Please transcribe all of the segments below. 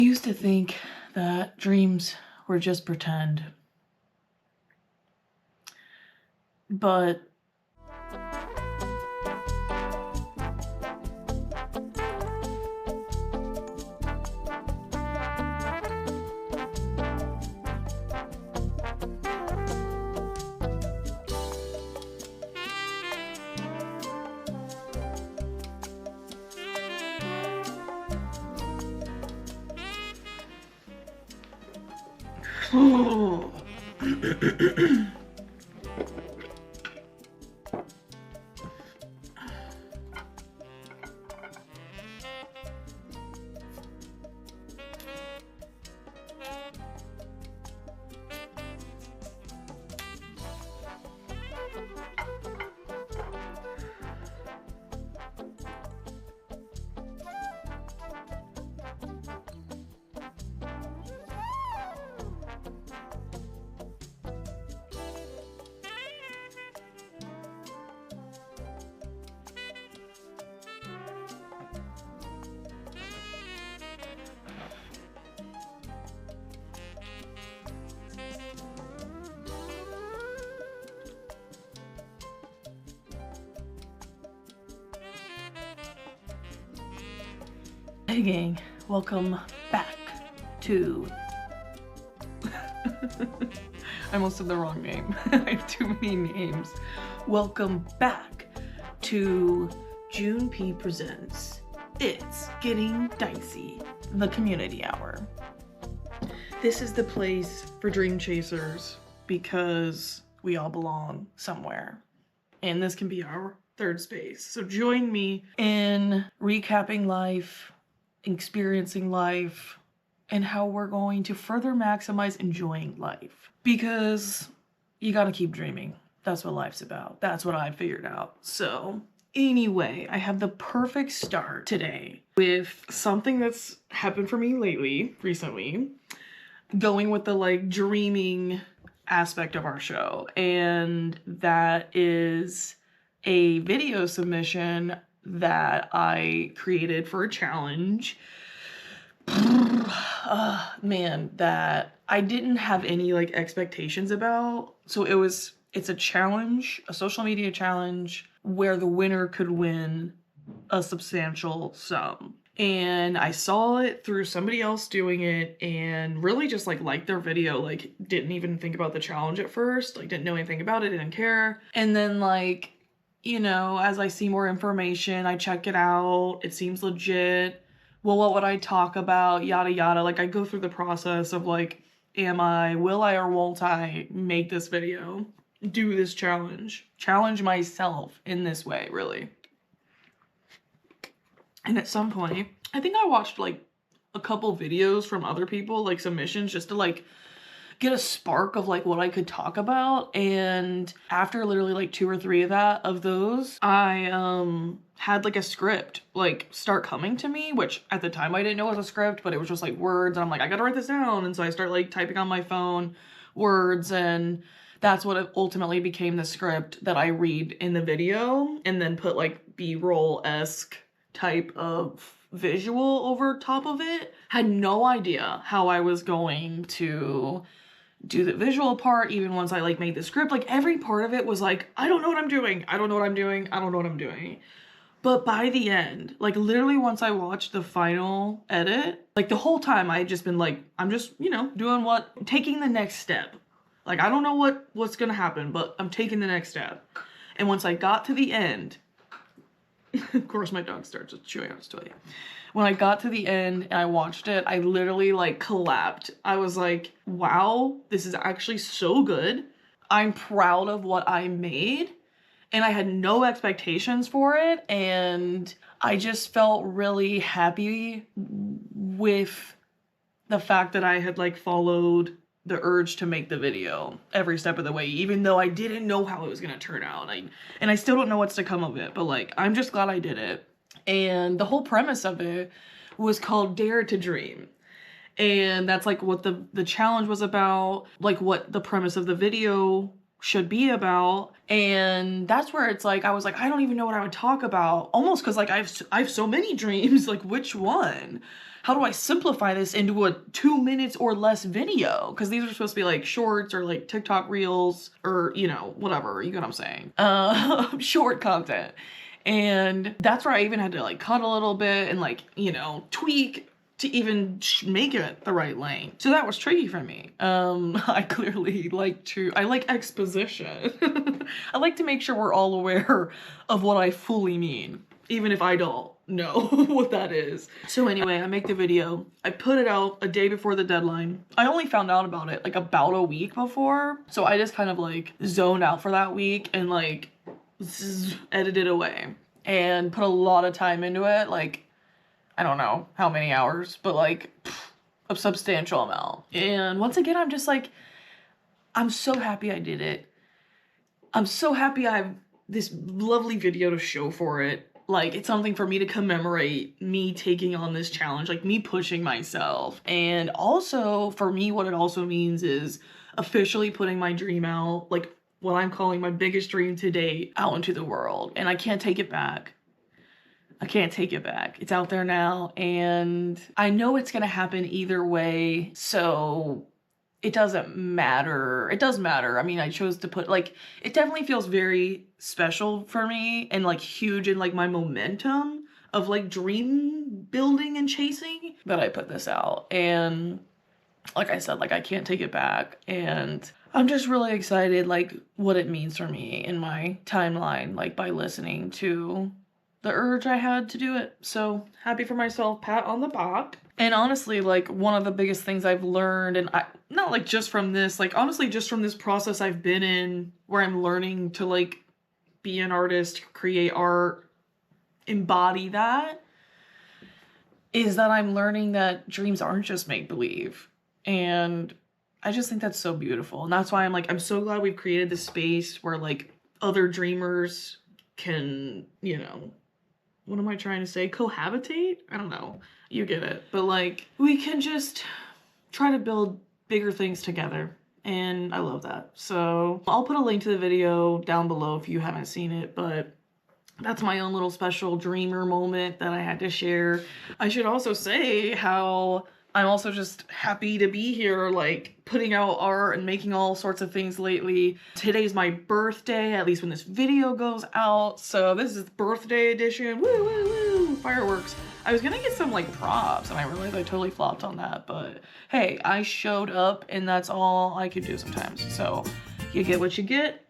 I used to think that dreams were just pretend, but hey gang, welcome back to I almost said the wrong name. I have too many names. Welcome back to June P Presents It's Getting Dicey, the community hour. This is the place for dream chasers because we all belong somewhere. And this can be our third space. So join me in recapping life, experiencing life, and how we're going to further maximize enjoying life. Because you gotta keep dreaming. That's what life's about. That's what I figured out. So anyway, I have the perfect start today with something that's happened for me recently, going with the like dreaming aspect of our show. And that is a video submission that I created for a challenge. Man, that I didn't have any like expectations about. So it's a challenge, a social media challenge where the winner could win a substantial sum. And I saw it through somebody else doing it and really just like liked their video, like didn't even think about the challenge at first, like didn't know anything about it, didn't care. And then like, you know, as I see more information, I check it out. It seems legit. Well, what would I talk about? Yada, yada. Like I go through the process of like, will I or won't I make this video? Do this challenge myself in this way, really. And at some point, I think I watched like a couple videos from other people, like submissions, just to like get a spark of like what I could talk about. And after literally like 2 or 3 of those, I had like a script like start coming to me, which at the time I didn't know was a script, but it was just like words. And I'm like, I gotta write this down. And so I start like typing on my phone words, and that's what ultimately became the script that I read in the video and then put like B-roll-esque type of visual over top of it. Had no idea how I was going to do the visual part, even once I like made the script. Like every part of it was like, I don't know what I'm doing. I don't know what I'm doing. I don't know what I'm doing. But by the end, like literally once I watched the final edit, like the whole time I had just been like, I'm just, you know, taking the next step. Like, I don't know what's gonna happen, but I'm taking the next step. And once I got to the end, of course my dog starts chewing on his toy. When I got to the end and I watched it, I literally like collapsed. I was like, wow, this is actually so good. I'm proud of what I made. And I had no expectations for it. And I just felt really happy with the fact that I had like followed the urge to make the video every step of the way, even though I didn't know how it was gonna turn out. And I still don't know what's to come of it, but like, I'm just glad I did it. And the whole premise of it was called Dare to Dream. And that's like what the challenge was about, like what the premise of the video should be about. And that's where it's like, I was like, I don't even know what I would talk about, almost because like I have so many dreams, like which one? how do I simplify this into a 2 minutes or less video? Because these are supposed to be like shorts or like TikTok reels or, you know, whatever, you get what I'm saying. Short content. And that's where I even had to like cut a little bit and like, you know, tweak to even make it the right length. So that was tricky for me. I clearly I like exposition. I like to make sure we're all aware of what I fully mean, even if I don't know what that is. So anyway, I make the video. I put it out a day before the deadline. I only found out about it like about a week before. So I just kind of like zoned out for that week and like edited away and put a lot of time into it. Like, I don't know how many hours, but like a substantial amount. And once again, I'm just like, I'm so happy I did it. I'm so happy I have this lovely video to show for it. Like, it's something for me to commemorate me taking on this challenge, like me pushing myself. And also for me, what it also means is officially putting my dream out, like what I'm calling my biggest dream to date, out into the world. And I can't take it back. I can't take it back. It's out there now, and I know it's gonna happen either way, so it doesn't matter. It does matter. I mean, I chose to put, like, it definitely feels very special for me and, like, huge in, like, my momentum of, like, dream building and chasing that I put this out. And like I said, like, I can't take it back, and I'm just really excited, like, what it means for me in my timeline, like, by listening to the urge I had to do it. So happy for myself, pat on the back. And honestly, like, one of the biggest things I've learned, and not like just from this, like, honestly, just from this process I've been in where I'm learning to like be an artist, create art, embody that, is that I'm learning that dreams aren't just make-believe. And I just think that's so beautiful. And that's why I'm like, I'm so glad we've created this space where like other dreamers can, you know, what am I trying to say? Cohabitate? I don't know. You get it. But like, we can just try to build bigger things together. And I love that. So I'll put a link to the video down below if you haven't seen it, but that's my own little special dreamer moment that I had to share. I should also say how I'm also just happy to be here, like, putting out art and making all sorts of things lately. Today's my birthday, at least when this video goes out. So this is birthday edition. Woo, woo, woo. Fireworks. I was gonna get some, like, props, and I realized I totally flopped on that. But hey, I showed up, and that's all I could do sometimes. So you get what you get.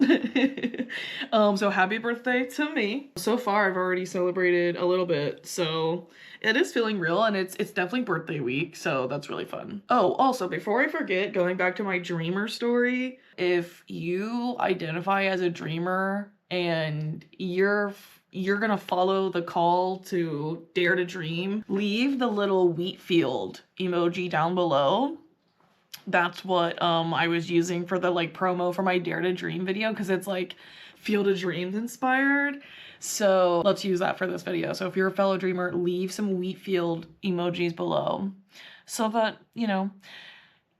So happy birthday to me. So far, I've already celebrated a little bit, so it is feeling real, and it's definitely birthday week, so that's really fun. Oh, also, before I forget, going back to my dreamer story, if you identify as a dreamer and you're gonna follow the call to dare to dream, leave the little wheat field emoji down below. That's what I was using for the like promo for my Dare to Dream video, because it's like Field of Dreams inspired. So let's use that for this video. So if you're a fellow dreamer, leave some wheat field emojis below so that, you know,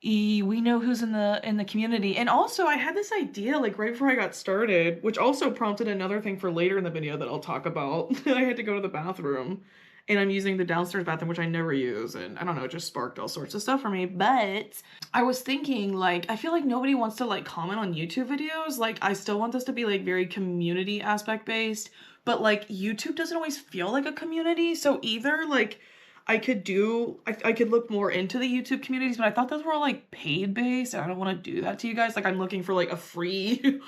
we know who's in the community. And also, I had this idea like right before I got started, which also prompted another thing for later in the video that I'll talk about. I had to go to the bathroom, and I'm using the downstairs bathroom, which I never use, and I don't know, it just sparked all sorts of stuff for me. But I was thinking, like, I feel like nobody wants to like comment on YouTube videos. Like, I still want this to be like very community aspect based, but like YouTube doesn't always feel like a community. So either like I could look more into the YouTube communities, but I thought those were all like paid based, and I don't want to do that to you guys. Like, I'm looking for like a free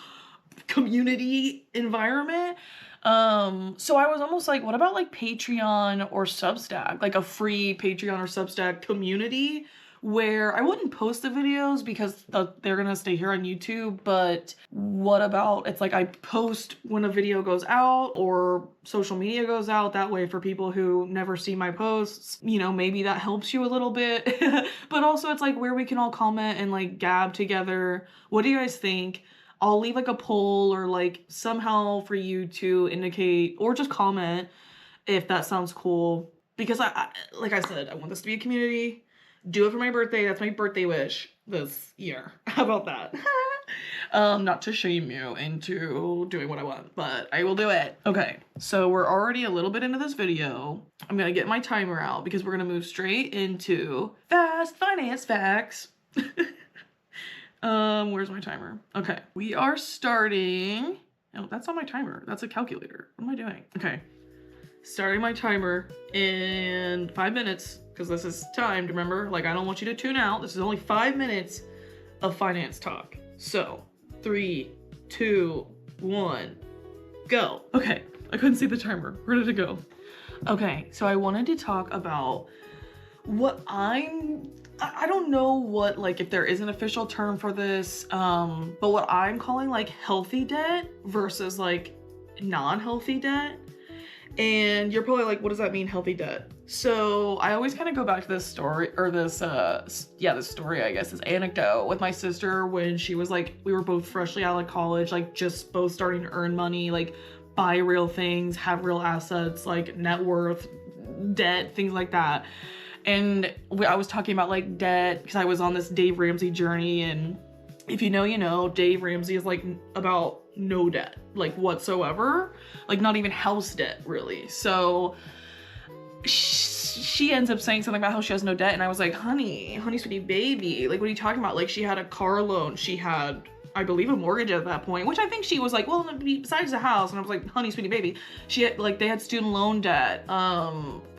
community environment. So I was almost like, what about like Patreon or Substack, like a free Patreon or Substack community where I wouldn't post the videos because they're gonna stay here on YouTube, but what about, it's like I post when a video goes out or social media goes out, that way for people who never see my posts, you know, maybe that helps you a little bit. But also it's like where we can all comment and like gab together. What do you guys think? I'll leave like a poll or like somehow for you to indicate or just comment if that sounds cool. Because I like I said, I want this to be a community. Do it for my birthday. That's my birthday wish this year. How about that? Not to shame you into doing what I want, but I will do it. Okay, so we're already a little bit into this video. I'm gonna get my timer out because we're gonna move straight into fast finance facts. Where's my timer? Okay, we are starting. Oh, that's not my timer. That's a calculator. What am I doing? Okay, starting my timer in 5 minutes because this is timed, remember? Like, I don't want you to tune out. This is only 5 minutes of finance talk. So, 3, 2, 1, go. Okay, I couldn't see the timer. Where did it go? Okay, so I wanted to talk about what I don't know what, like, if there is an official term for this, but what I'm calling, like, healthy debt versus, like, non-healthy debt. And you're probably like, what does that mean, healthy debt? So I always kind of go back to this story, or this story, I guess, this anecdote with my sister when she was like, we were both freshly out of college, like just both starting to earn money, like buy real things, have real assets, like net worth, debt, things like that. And I was talking about like debt because I was on this Dave Ramsey journey, and if you know, you know, Dave Ramsey is like about no debt, like whatsoever, like not even house debt really. So she ends up saying something about how she has no debt, and I was like, honey sweetie baby, like what are you talking about? Like she had a car loan, she had, I believe, a mortgage at that point, which I think she was like, well, besides the house. And I was like, honey sweetie baby, she had, like, they had student loan debt.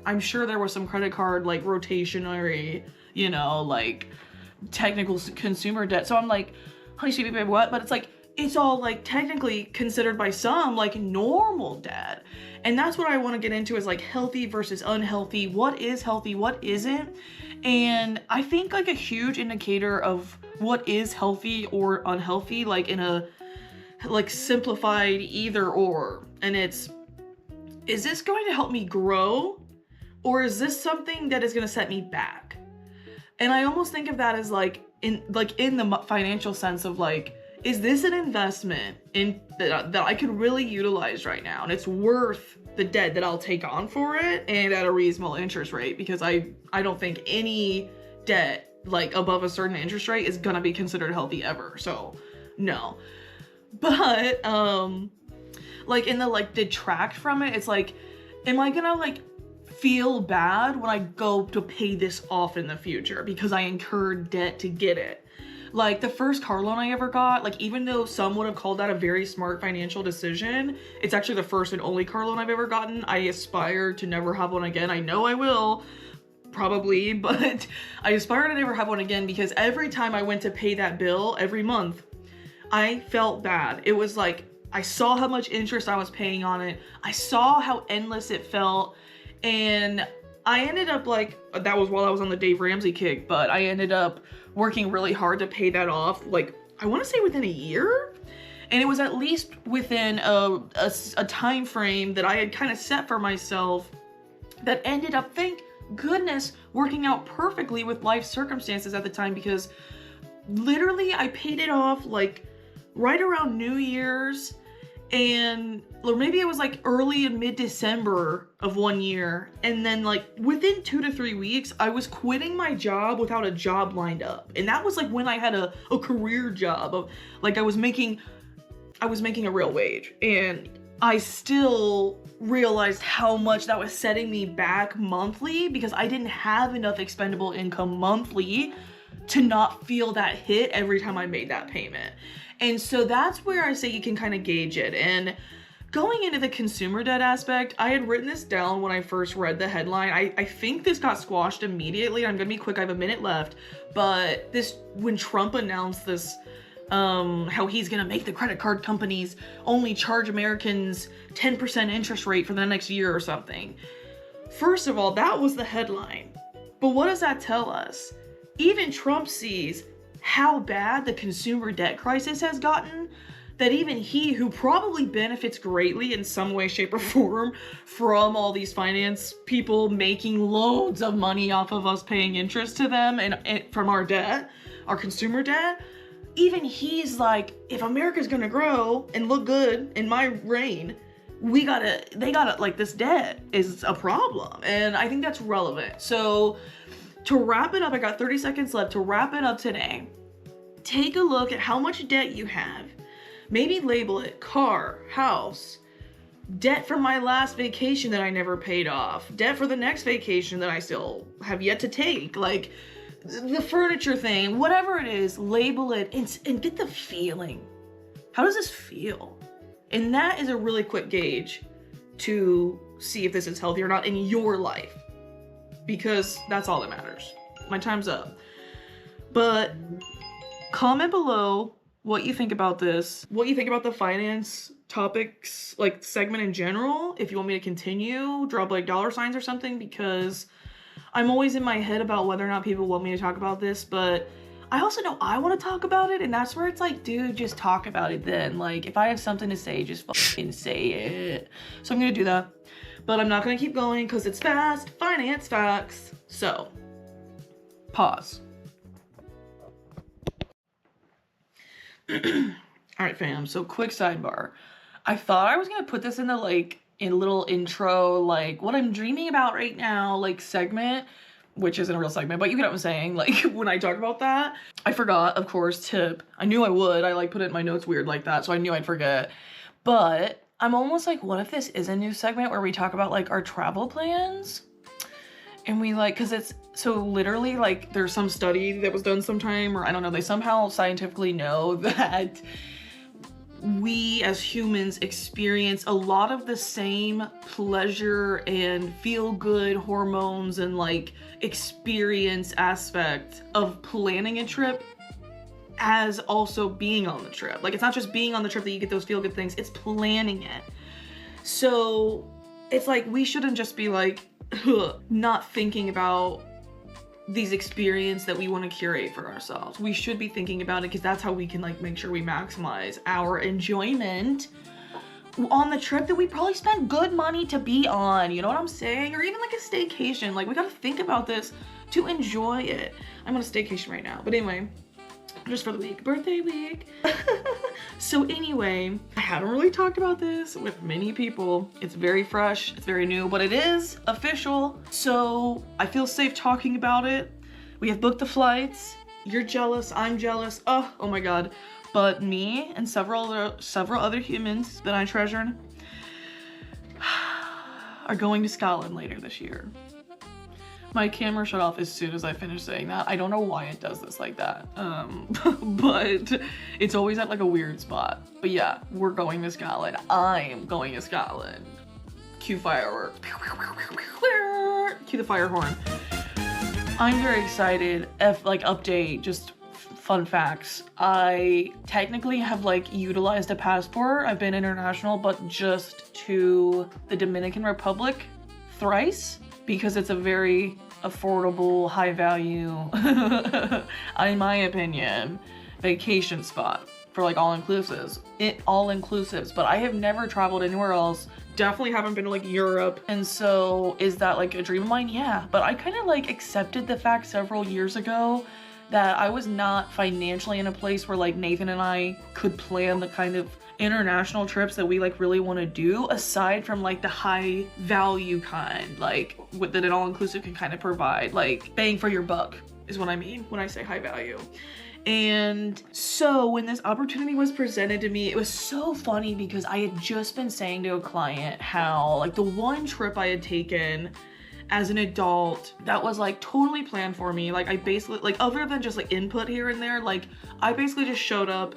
I'm sure there was some credit card like rotationary, you know, like technical consumer debt. So I'm like, honey sweetie baby, what? But it's like, it's all like technically considered by some like normal debt. And that's what I want to get into, is like healthy versus unhealthy. What is healthy, what isn't? And I think like a huge indicator of what is healthy or unhealthy, like in a like simplified either or, and it's, is this going to help me grow, or is this something that is going to set me back? And I almost think of that as like in the financial sense of like, is this an investment in that I could really utilize right now, and it's worth the debt that I'll take on for it, and at a reasonable interest rate? Because I don't think any debt like above a certain interest rate is gonna be considered healthy ever. So no. But like in the like detract from it, it's like, am I gonna like feel bad when I go to pay this off in the future because I incurred debt to get it? Like the first car loan I ever got, like even though some would have called that a very smart financial decision, it's actually the first and only car loan I've ever gotten. I aspire to never have one again. I know I will, probably, but I aspire to never have one again, because every time I went to pay that bill every month, I felt bad. It was like, I saw how much interest I was paying on it. I saw how endless it felt. And I ended up like, that was while I was on the Dave Ramsey kick, but I ended up working really hard to pay that off. Like, I want to say within a year. And it was at least within a time frame that I had kind of set for myself that ended up, thank goodness, working out perfectly with life circumstances at the time, because literally I paid it off like right around New Year's, and or maybe it was like early and mid-December of one year, and then like within 2 to 3 weeks I was quitting my job without a job lined up. And that was like when I had a career job of like I was making a real wage, and I still realized how much that was setting me back monthly, because I didn't have enough expendable income monthly to not feel that hit every time I made that payment. And so that's where I say you can kind of gauge it. And going into the consumer debt aspect, I had written this down when I first read the headline. I think this got squashed immediately. I'm gonna be quick, I have a minute left. But this, when Trump announced this, how he's gonna make the credit card companies only charge Americans 10% interest rate for the next year or something. First of all, that was the headline. But what does that tell us? Even Trump sees how bad the consumer debt crisis has gotten, that even he, who probably benefits greatly in some way, shape, or form from all these finance people making loads of money off of us paying interest to them and from our debt, our consumer debt, even he's like, if America's gonna grow and look good in my reign, they gotta, like, this debt is a problem. And I think that's relevant. So to wrap it up, I got 30 seconds left. To wrap it up today, take a look at how much debt you have. Maybe label it car, house, debt from my last vacation that I never paid off, debt for the next vacation that I still have yet to take, like the furniture thing, whatever it is, label it and get the feeling. How does this feel? And that is a really quick gauge to see if this is healthy or not in your life, because that's all that matters. My time's up. But comment below what you think about this, what you think about the finance topics, like segment in general. If you want me to continue, drop like $signs or something, because I'm always in my head about whether or not people want me to talk about this, but I also know I want to talk about it, and that's where it's like, dude, just talk about it then. Like, if I have something to say, just fucking say it. So I'm gonna do that, but I'm not gonna keep going because it's fast finance facts. So, pause. Alright fam, so quick sidebar. I thought I was gonna put this in the like in a little intro, like what I'm dreaming about right now, like segment, which isn't a real segment, but you get what I'm saying, like when I talk about that. I forgot, of course, tip. I knew I would. I like put it in my notes weird like that, so I knew I'd forget. But I'm almost like, what if this is a new segment where we talk about like our travel plans? And we like, cause it's so literally like there's some study that was done sometime, or I don't know, they somehow scientifically know that we as humans experience a lot of the same pleasure and feel good hormones and like experience aspect of planning a trip as also being on the trip. Like, it's not just being on the trip that you get those feel good things, it's planning it. So it's like, we shouldn't just be like, not thinking about these experiences that we want to curate for ourselves. We should be thinking about it because that's how we can like make sure we maximize our enjoyment on the trip that we probably spent good money to be on, you know what I'm saying? Or even like a staycation. Like, we gotta think about this to enjoy it. I'm on a staycation right now, but anyway, just for the week, birthday week. So anyway, I haven't really talked about this with many people. It's very fresh, it's very new, but it is official. So I feel safe talking about it. We have booked the flights. You're jealous, I'm jealous. Oh my God. But me and several other humans that I treasure are going to Scotland later this year. My camera shut off as soon as I finished saying that. I don't know why it does this like that, but it's always at like a weird spot. But yeah, we're going to Scotland. I'm going to Scotland. Cue firework. Cue the fire horn. I'm very excited. Like, update, just fun facts. I technically have like utilized a passport. I've been international, but just to the Dominican Republic thrice, because it's a very affordable, high value, in my opinion, vacation spot for like all-inclusives. All-inclusives, but I have never traveled anywhere else. Definitely haven't been to like Europe. And so is that like a dream of mine? Yeah, but I kind of like accepted the fact several years ago that I was not financially in a place where like Nathan and I could plan the kind of international trips that we like really want to do, aside from like the high value kind, like that an all-inclusive can kind of provide, like bang for your buck is what I mean when I say high value. And so when this opportunity was presented to me, it was so funny because I had just been saying to a client how like the one trip I had taken as an adult that was like totally planned for me, like I basically, like other than just like input here and there, like I basically just showed up,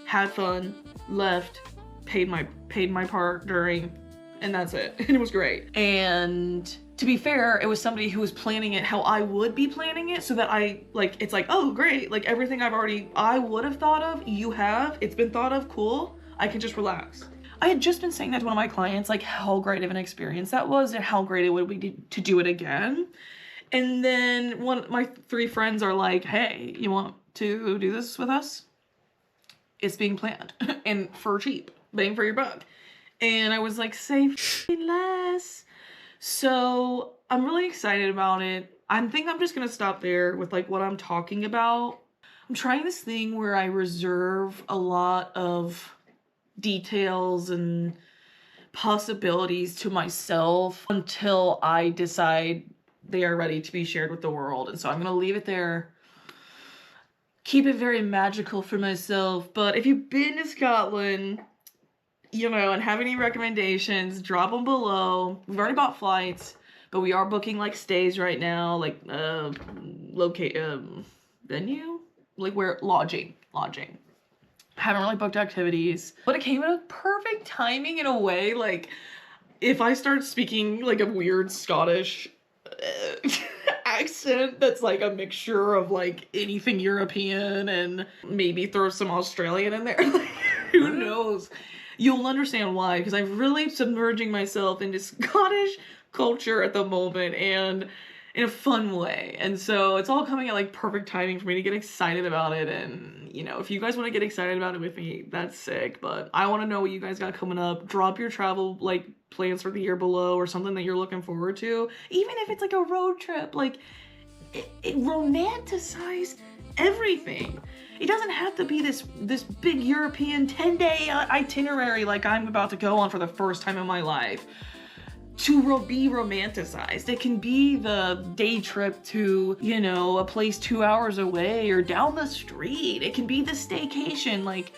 had fun, left, paid my part during, and that's it. And it was great. And to be fair, it was somebody who was planning it how I would be planning it, so that I like, it's like, oh great, like everything I would have thought of, it's been thought of, cool, I can just relax. I had just been saying that to one of my clients, like how great of an experience that was and how great it would be to do it again. And then my 3 friends are like, hey, you want to do this with us? It's being planned and for cheap, bang for your buck. And I was like, say less. So I'm really excited about it. I think I'm just gonna stop there with like what I'm talking about. I'm trying this thing where I reserve a lot of details and possibilities to myself until I decide they are ready to be shared with the world. And so I'm gonna leave it there. keep it very magical for myself. But if you've been to Scotland, you know, and have any recommendations, drop them below. We've already bought flights, but we are booking like stays right now, like venue, like where lodging. Haven't really booked activities, but it came at a perfect timing in a way. Like, if I start speaking like a weird Scottish accent that's like a mixture of like anything European and maybe throw some Australian in there, like, who knows? You'll understand why, because I'm really submerging myself into Scottish culture at the moment, and in a fun way. And so it's all coming at like perfect timing for me to get excited about it. And, you know, if you guys want to get excited about it with me, that's sick. But I want to know what you guys got coming up. Drop your travel like plans for the year below, or something that you're looking forward to. Even if it's like a road trip, like it romanticize everything. It doesn't have to be this big European 10-day itinerary like I'm about to go on for the first time in my life to be romanticized. It can be the day trip to, you know, a place 2 hours away or down the street. It can be the staycation. Like,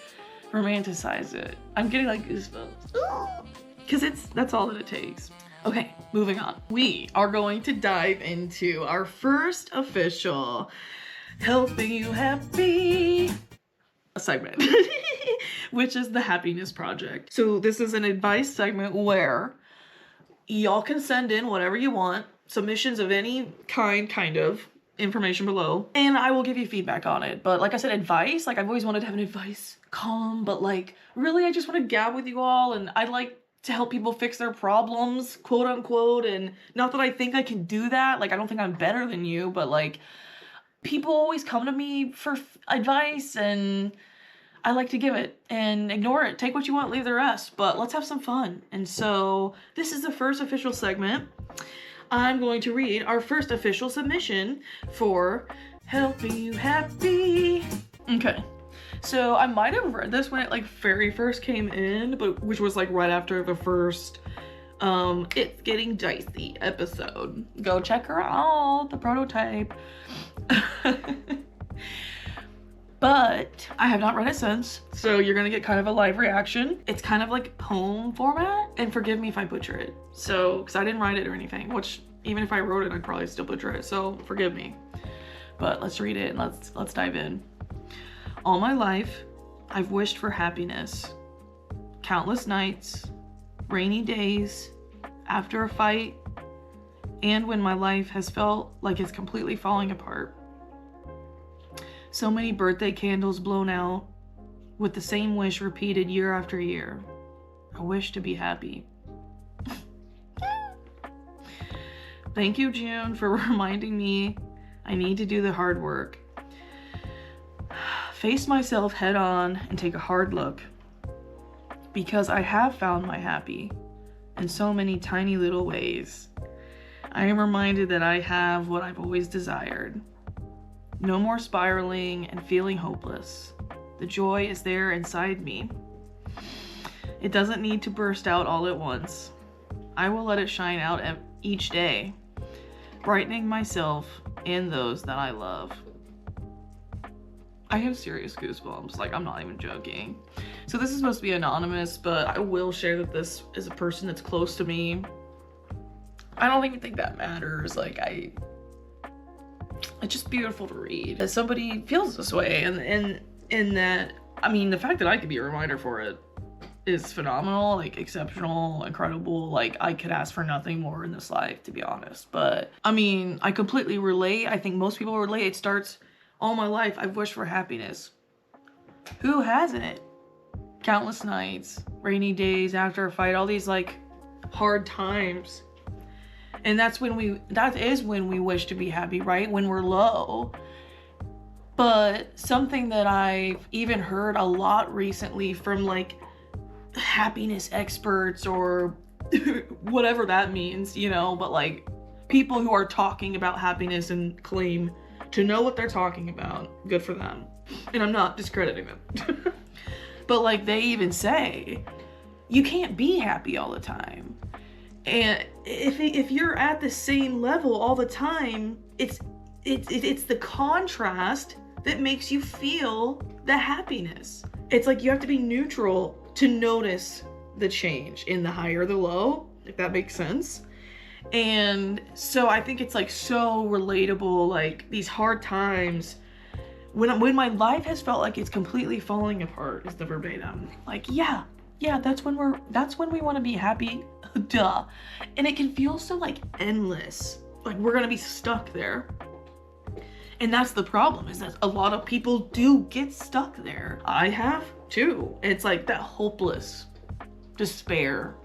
romanticize it. I'm getting like goosebumps because that's all that it takes. Okay, moving on. We are going to dive into our first official helping you happy segment, which is the Happiness Project. So this is an advice segment where y'all can send in whatever you want, submissions of any kind of information below, and I will give you feedback on it. But like I said, advice, like I've always wanted to have an advice column, but like really I just want to gab with you all, and I'd like to help people fix their problems, quote unquote. And not that I think I can do that, like I don't think I'm better than you, but like people always come to me for advice, and I like to give it and ignore it. Take what you want, leave the rest, but let's have some fun. And so this is the first official segment. I'm going to read our first official submission for helping you happy. Okay, so I might have read this when it like very first came in, but which was like right after the first It's Getting Dicey episode. Go check her out, the prototype. But I have not read it since, so you're gonna get kind of a live reaction. It's kind of like poem format, and forgive me if I butcher it. So, because I didn't write it or anything, which even if I wrote it, I'd probably still butcher it, so forgive me. But let's read it and let's dive in. All my life, I've wished for happiness. Countless nights, rainy days, after a fight, and when my life has felt like it's completely falling apart. So many birthday candles blown out, with the same wish repeated year after year. I wish to be happy. Thank you, June, for reminding me I need to do the hard work. Face myself head on and take a hard look. Because I have found my happy in so many tiny little ways. I am reminded that I have what I've always desired. No more spiraling and feeling hopeless. The joy is there inside me. It doesn't need to burst out all at once. I will let it shine out each day, brightening myself and those that I love. I have serious goosebumps, like I'm not even joking. So this is supposed to be anonymous, but I will share that this is a person that's close to me. I don't even think that matters. Like it's just beautiful to read that somebody feels this way, and that, I mean, the fact that I could be a reminder for it is phenomenal, like exceptional, incredible. Like I could ask for nothing more in this life, to be honest. But I mean, I completely relate. I think most people relate. It starts, all my life I've wished for happiness. Who hasn't? Countless nights, rainy days, after a fight, all these like hard times. And that is when we wish to be happy, right? When we're low. But something that I've even heard a lot recently from like happiness experts or whatever that means, you know, but like people who are talking about happiness and claim to know what they're talking about, good for them. And I'm not discrediting them. But like they even say, you can't be happy all the time. And if you're at the same level all the time, it's the contrast that makes you feel the happiness. It's like you have to be neutral to notice the change in the high or the low, if that makes sense. And so I think it's like so relatable, like these hard times when my life has felt like it's completely falling apart is the verbatim. Like, yeah, that's when we want to be happy. Duh. And it can feel so like endless. Like we're gonna be stuck there. And that's the problem, is that a lot of people do get stuck there. I have too. It's like that hopeless despair.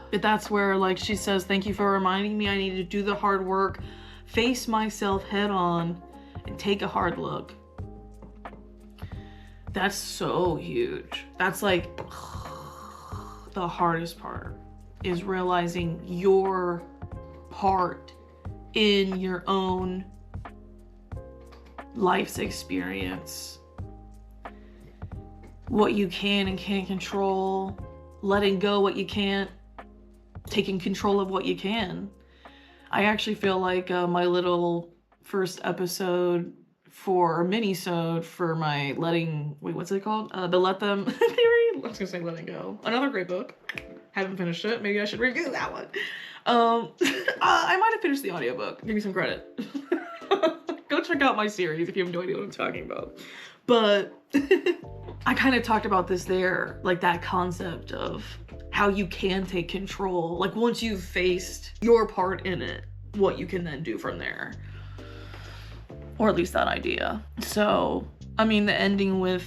But that's where, like, she says, thank you for reminding me I need to do the hard work, face myself head on, and take a hard look. That's so huge. That's like the hardest part, is realizing your part in your own life's experience. What you can and can't control, letting go what you can't, taking control of what you can. I actually feel like my little first episode for mini-sode for my what's it called? The Let Them theory? I was gonna say Letting Go. Another great book. Haven't finished it. Maybe I should review that one. I might have finished the audiobook. Give me some credit. Go check out my series if you have no idea what I'm talking about. But I kind of talked about this there, like that concept of how you can take control. Like once you've faced your part in it, what you can then do from there. Or at least that idea. So, I mean, the ending with,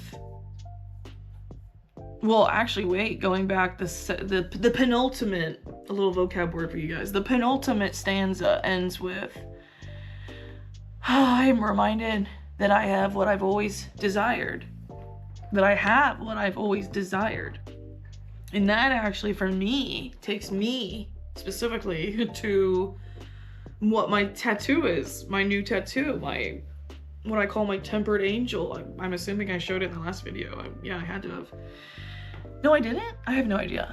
well, actually, wait, going back, the penultimate, a little vocab word for you guys. The penultimate stanza ends with, I am reminded that I have what I've always desired. That I have what I've always desired. And that actually, for me, takes me specifically to what my tattoo is. My new tattoo, what I call my tempered angel. I'm assuming I showed it in the last video. Yeah, I had to have. No, I didn't? I have no idea.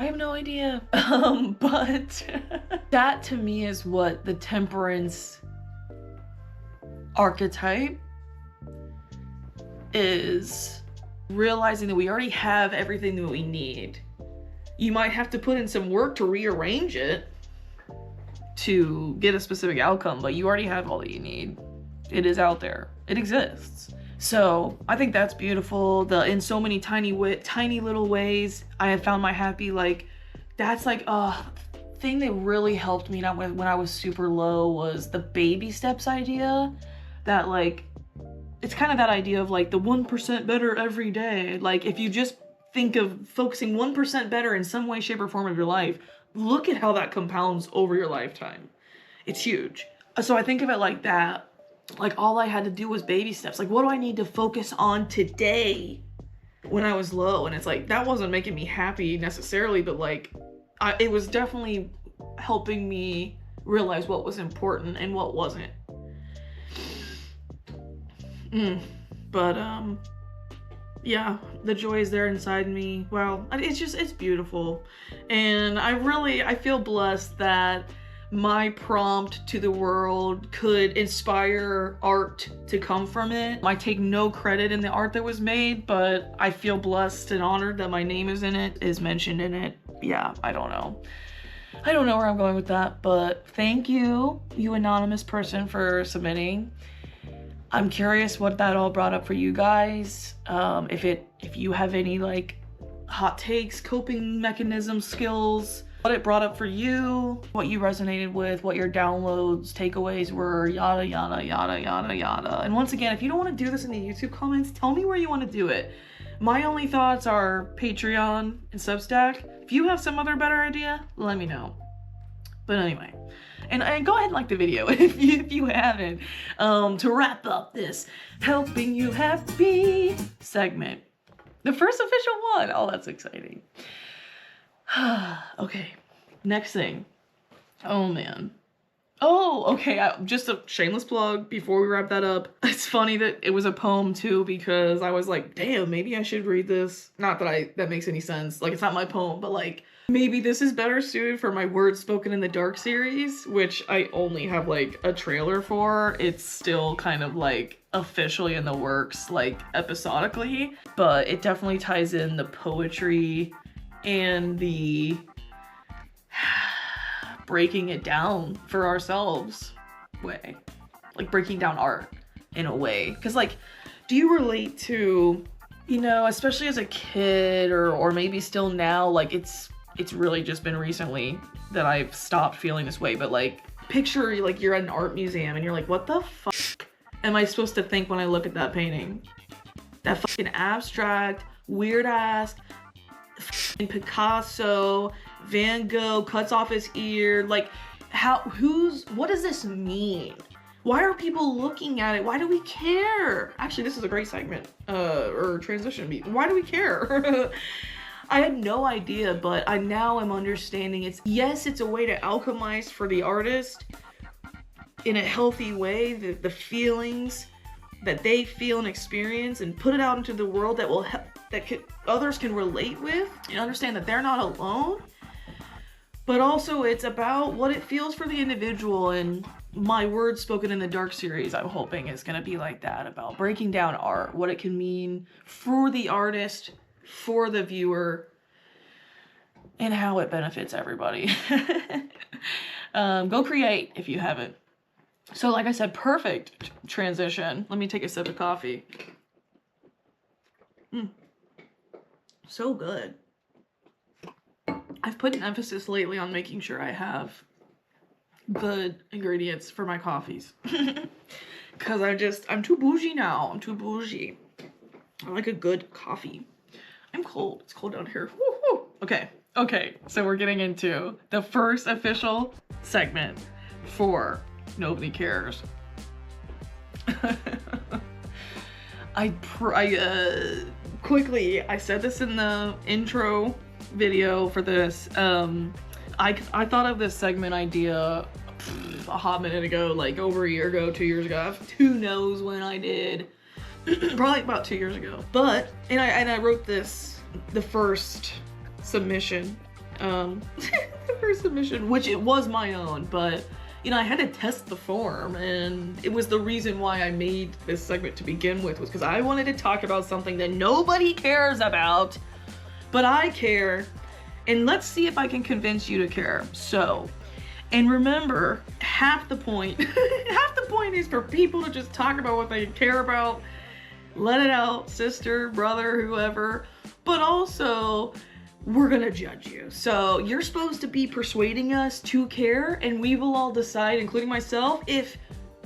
But that to me is what the temperance archetype is. Realizing that we already have everything that we need. You might have to put in some work to rearrange it to get a specific outcome, but you already have all that you need. It is out there. It exists. So I think that's beautiful. In so many tiny little ways, I have found my happy. Like that's like a thing that really helped me when I was super low was the baby steps idea. That like, it's kind of that idea of like the 1% better every day. Like if you just think of focusing 1% better in some way, shape, or form of your life, look at how that compounds over your lifetime. It's huge. So I think of it like that. Like all I had to do was baby steps. Like what do I need to focus on today when I was low? And it's like, that wasn't making me happy necessarily, but like, it was definitely helping me realize what was important and what wasn't. But yeah, the joy is there inside me. Wow, it's beautiful. And I feel blessed that my prompt to the world could inspire art to come from it. I take no credit in the art that was made, but I feel blessed and honored that my name is mentioned in it. Yeah, I don't know where I'm going with that, but thank you, you anonymous person, for submitting. I'm curious what that all brought up for you guys. If you have any like hot takes, coping mechanism skills, what it brought up for you, what you resonated with, what your downloads, takeaways were, yada, yada, yada, yada, yada. And once again, if you don't want to do this in the YouTube comments, tell me where you want to do it. My only thoughts are Patreon and Substack. If you have some other better idea, let me know. But anyway, and go ahead and like the video if you haven't, to wrap up this Helping You Happy segment. The first official one. Oh, that's exciting. Okay, next thing. Oh, man. Oh, okay, just a shameless plug before we wrap that up. It's funny that it was a poem, too, because I was like, damn, maybe I should read this. Not that that makes any sense. Like, it's not my poem, but, like, Maybe this is better suited for my Words Spoken in the Dark series, which I only have like a trailer for. It's still kind of like officially in the works, like episodically, but it definitely ties in the poetry and the breaking it down for ourselves way. Like breaking down art in a way. Because like, do you relate to, you know, especially as a kid or maybe still now, like it's really just been recently that I've stopped feeling this way, but like picture like you're at an art museum and you're like, what the fuck am I supposed to think when I look at that painting? That fucking abstract, weird ass Picasso, Van Gogh cuts off his ear, like what does this mean? Why are people looking at it? Why do we care? Actually, this is a great segment, or transition beat. Why do we care? I had no idea, but I now am understanding it's a way to alchemize for the artist in a healthy way, the feelings that they feel and experience, and put it out into the world that will help, others can relate with and understand that they're not alone. But also it's about what it feels for the individual, and my Words Spoken in the Dark series, I'm hoping, is gonna be like that, about breaking down art, what it can mean for the artist, for the viewer, and how it benefits everybody. Go create if you haven't. So like I said, perfect transition. Let me take a sip of coffee. So good. I've put an emphasis lately on making sure I have good ingredients for my coffees. Because I'm too bougie now. I'm too bougie. I like a good coffee. I'm cold. It's cold down here. Woo-hoo. Okay, so we're getting into the first official segment for Nobody Cares. Quickly, I said this in the intro video for this. I thought of this segment idea a hot minute ago, like over a year ago, 2 years ago. Who knows when I did. Probably about 2 years ago. But, and I wrote this, the first submission, which it was my own, but you know, I had to test the form, and it was the reason why I made this segment to begin with, was because I wanted to talk about something that nobody cares about, but I care, and let's see if I can convince you to care. So, and remember, half the point is for people to just talk about what they care about, let it out, sister, brother, whoever, but also we're gonna judge you. So you're supposed to be persuading us to care, and we will all decide, including myself, if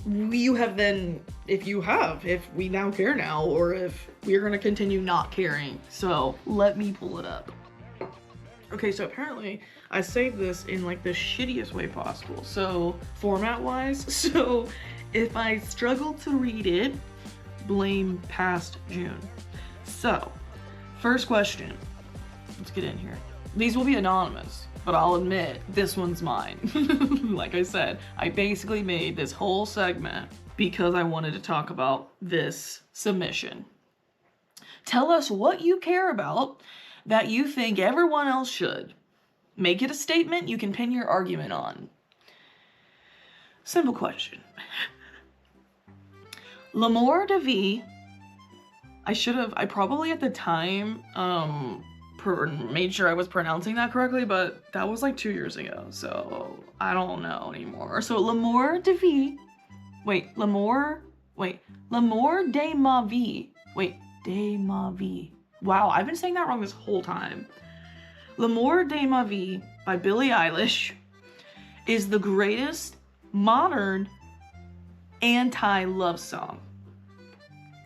we now care now, or if we're gonna continue not caring. So let me pull it up. Okay, so apparently I saved this in like the shittiest way possible. So format wise, so if I struggle to read it, blame past June. So first question. Let's get in here. These will be anonymous, but I'll admit this one's mine. Like I said, I basically made this whole segment because I wanted to talk about this submission. Tell us what you care about that you think everyone else should. Make it a statement you can pin your argument on. Simple question. L'amour de vie. I probably at the time, made sure I was pronouncing that correctly, but that was like 2 years ago, so I don't know anymore. So l'amour de vie, l'amour de ma vie, de ma vie. Wow, I've been saying that wrong this whole time. L'amour de ma vie by Billie Eilish is the greatest modern anti-love song.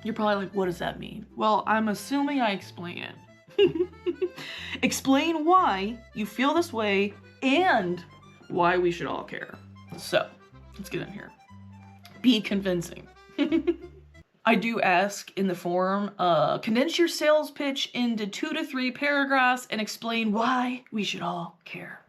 You're probably like, what does that mean? Well, I'm assuming I explain it. Explain why you feel this way and why we should all care. So, let's get in here. Be convincing. I do ask in the forum, condense your sales pitch into 2 to 3 paragraphs and explain why we should all care.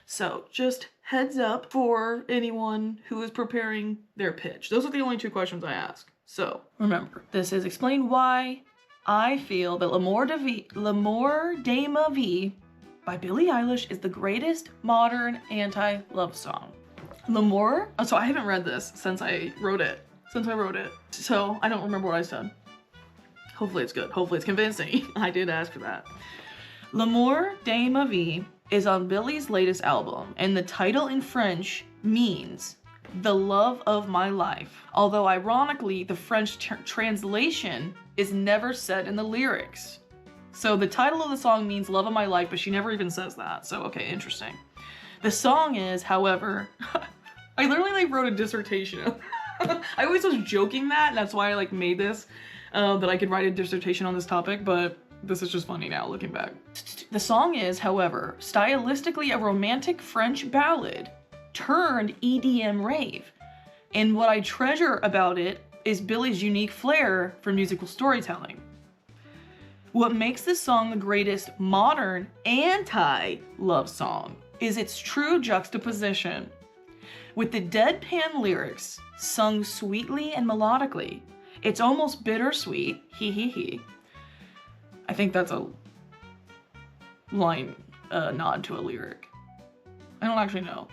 So, just heads up for anyone who is preparing their pitch. Those are the only 2 questions I ask. So, remember, this is explain why I feel that L'amour de ma vie by Billie Eilish is the greatest modern anti-love song? L'amour? Oh, so I haven't read this since I wrote it. So I don't remember what I said. Hopefully it's good. Hopefully it's convincing. I did ask for that. L'amour de ma vie is on Billie's latest album, and the title in French means the love of my life. Although ironically, the French translation is never said in the lyrics. So the title of the song means love of my life, but she never even says that. So, okay, interesting. The song is, however, I literally like wrote a dissertation. I always was joking that, and that's why I like made this, that I could write a dissertation on this topic, but this is just funny now looking back. The song is, however, stylistically a romantic French ballad turned EDM rave. And what I treasure about it is Billie's unique flair for musical storytelling. What makes this song the greatest modern anti-love song is its true juxtaposition. With the deadpan lyrics sung sweetly and melodically, it's almost bittersweet, hee hee hee. I think that's a line nod to a lyric. I don't actually know.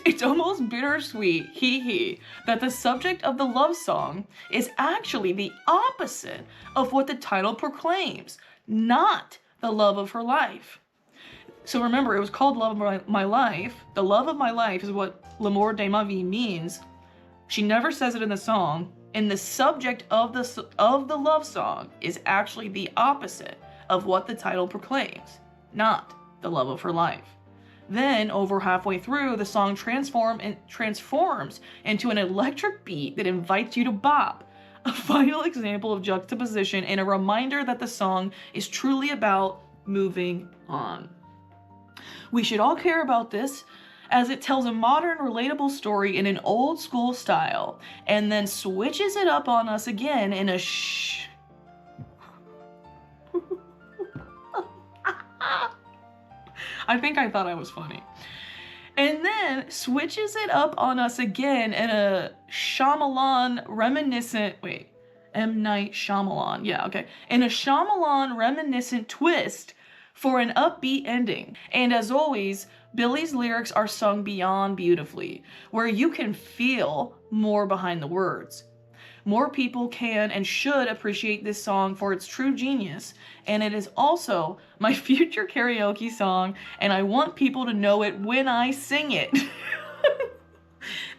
It's almost bittersweet, hee hee, that the subject of the love song is actually the opposite of what the title proclaims, not the love of her life. So remember, it was called Love of My Life. The love of my life is what L'amour de ma vie means. She never says it in the song, and the subject of the love song is actually the opposite of what the title proclaims, not the love of her life. Then, over halfway through, the song transforms into an electric beat that invites you to bop. A final example of juxtaposition and a reminder that the song is truly about moving on. We should all care about this, as it tells a modern, relatable story in an old school style, and then switches it up on us again in a I think I thought I was funny. And then switches it up on us again in a Shyamalan reminiscent, M. Night Shyamalan, yeah, okay. In a Shyamalan reminiscent twist for an upbeat ending. And as always, Billie's lyrics are sung beyond beautifully, where you can feel more behind the words. More people can and should appreciate this song for its true genius, and it is also my future karaoke song, and I want people to know it when I sing it.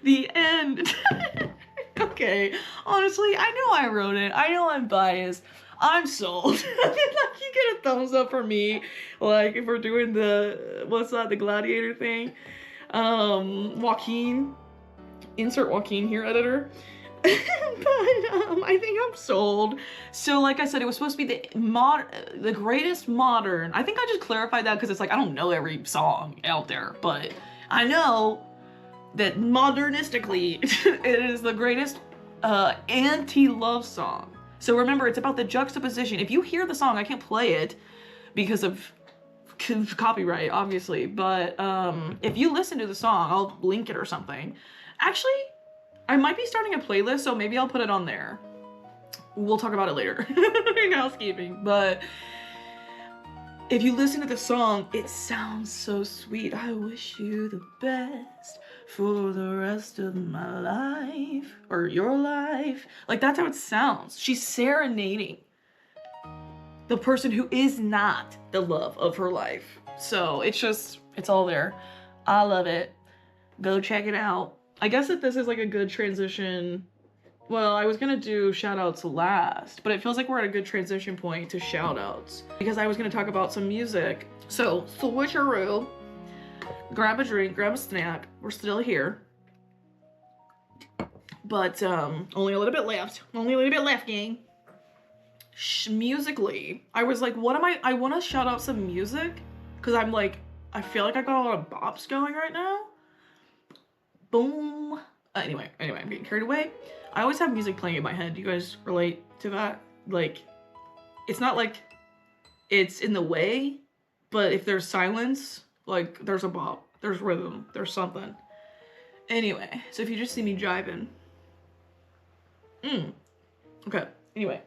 The end. Okay, honestly, I know I wrote it. I know I'm biased. I'm sold. Like, you get a thumbs up for me, like, if we're doing the, what's that, the gladiator thing? Joaquin. Insert Joaquin here, editor. But I think I'm sold. So like I said, it was supposed to be the greatest modern. I think I just clarified that because it's like I don't know every song out there, but I know that modernistically it is the greatest anti-love song. So remember, it's about the juxtaposition. If you hear the song, I can't play it because of copyright, obviously, but if you listen to the song, I'll link it or something. Actually, I might be starting a playlist, so maybe I'll put it on there. We'll talk about it later in housekeeping, but if you listen to the song, it sounds so sweet. I wish you the best for the rest of my life, or your life. Like, that's how it sounds. She's serenading the person who is not the love of her life. So it's all there. I love it. Go check it out. I guess that this is like a good transition. Well, I was gonna do shoutouts last, but it feels like we're at a good transition point to shoutouts because I was gonna talk about some music. So, switcheroo. Grab a drink, grab a snack. We're still here. But, only a little bit left. Only a little bit left, gang. Musically, I was like, I wanna shout out some music because I'm like, I feel like I got a lot of bops going right now. Boom. Anyway, I'm getting carried away. I always have music playing in my head. Do you guys relate to that? Like, it's not like it's in the way, but if there's silence, like, there's a bop, there's rhythm, there's something. Anyway, so if you just see me jiving. Okay, anyway.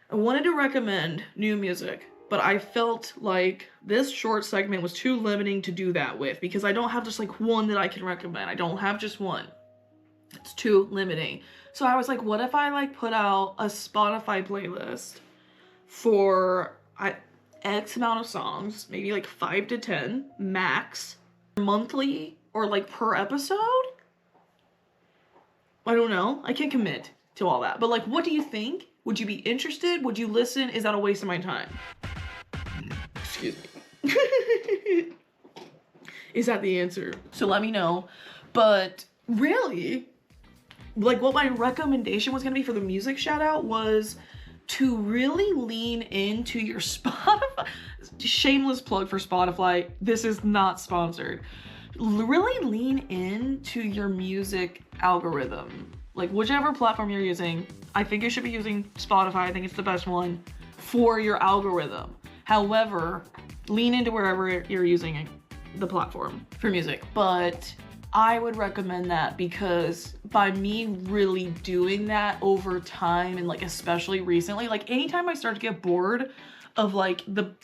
I wanted to recommend new music but I felt like this short segment was too limiting to do that with, because I don't have just like one that I can recommend. I don't have just one. It's too limiting. So I was like, what if I like put out a Spotify playlist for X amount of songs, maybe like 5 to 10 max, monthly or like per episode? I don't know. I can't commit to all that. But like, what do you think? Would you be interested? Would you listen? Is that a waste of my time? Excuse me. Is that the answer? So let me know. But really, like what my recommendation was gonna be for the music shout out was to really lean into your Spotify. Shameless plug for Spotify. This is not sponsored. Really lean into your music algorithm. Like whichever platform you're using, I think you should be using Spotify. I think it's the best one for your algorithm. However, lean into wherever you're using the platform for music. But I would recommend that because by me really doing that over time, and like especially recently, like anytime I start to get bored of like the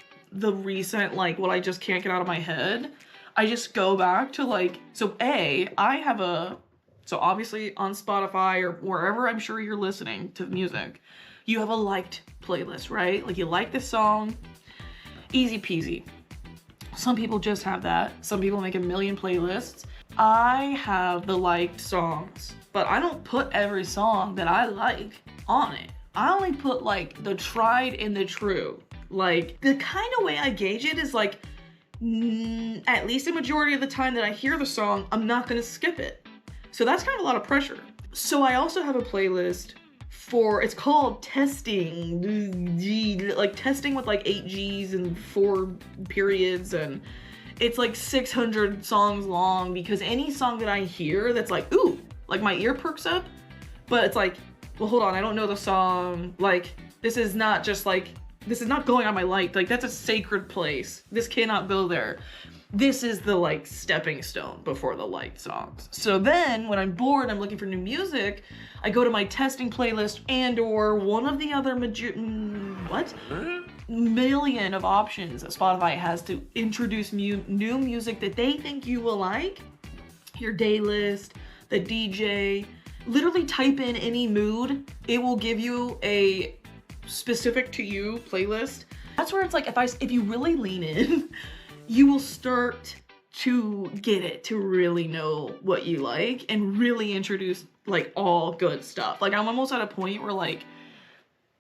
recent like what I just can't get out of my head, I just go back to like, so obviously on Spotify or wherever I'm sure you're listening to music, you have a liked playlist, right? Like you like this song, easy peasy. Some people just have that. Some people make a million playlists. I have the liked songs, but I don't put every song that I like on it. I only put like the tried and the true. Like the kind of way I gauge it is like, at least a majority of the time that I hear the song, I'm not gonna skip it. So that's kind of a lot of pressure. So I also have a playlist for, it's called testing, like testing with like 8 G's and 4 periods, and it's like 600 songs long, because any song that I hear that's like, ooh, like my ear perks up, but it's like, well, hold on, I don't know the song. Like, this is not just like, this is not going on my liked, like that's a sacred place. This cannot go there. This is the like stepping stone before the liked songs. So then when I'm bored, I'm looking for new music, I go to my testing playlist and or one of the other million of options that Spotify has to introduce new music that they think you will like. Your day list, the DJ, literally type in any mood. It will give you a specific to you playlist. That's where it's like, if you really lean in, you will start to get it, to really know what you like and really introduce like all good stuff. Like I'm almost at a point where like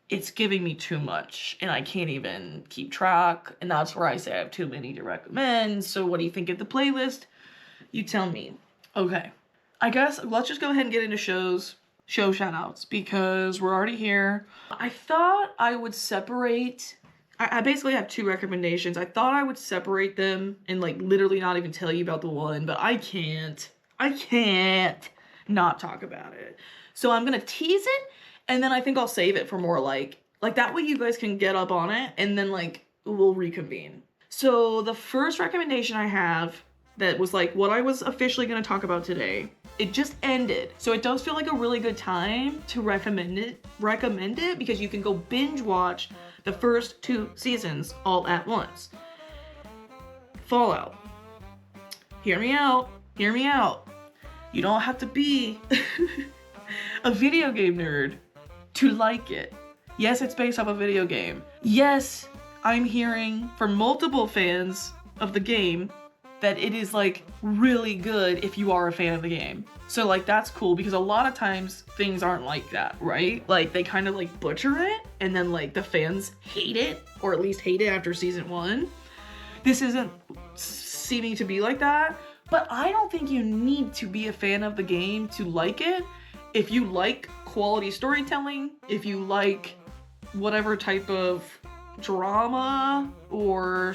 it's giving me too much and I can't even keep track, and that's where I say I have too many to recommend. So what do you think of the playlist? You tell me. Okay, I guess let's just go ahead and get into show shoutouts because we're already here. I thought I would separate, I basically have 2 recommendations. I thought I would separate them and like literally not even tell you about the one, but I can't not talk about it. So I'm gonna tease it, and then I think I'll save it for more like that way you guys can get up on it, and then like we'll reconvene. So the first recommendation I have that was like what I was officially gonna talk about today, it just ended. So it does feel like a really good time to recommend it because you can go binge watch the first 2 seasons all at once. Fallout. Hear me out. You don't have to be a video game nerd to like it. Yes, it's based off a video game. Yes, I'm hearing from multiple fans of the game that it is like really good if you are a fan of the game. So like that's cool because a lot of times things aren't like that, right? Like they kind of like butcher it and then like the fans hate it, or at least hate it after season 1. This isn't seeming to be like that, but I don't think you need to be a fan of the game to like it. If you like quality storytelling, if you like whatever type of drama or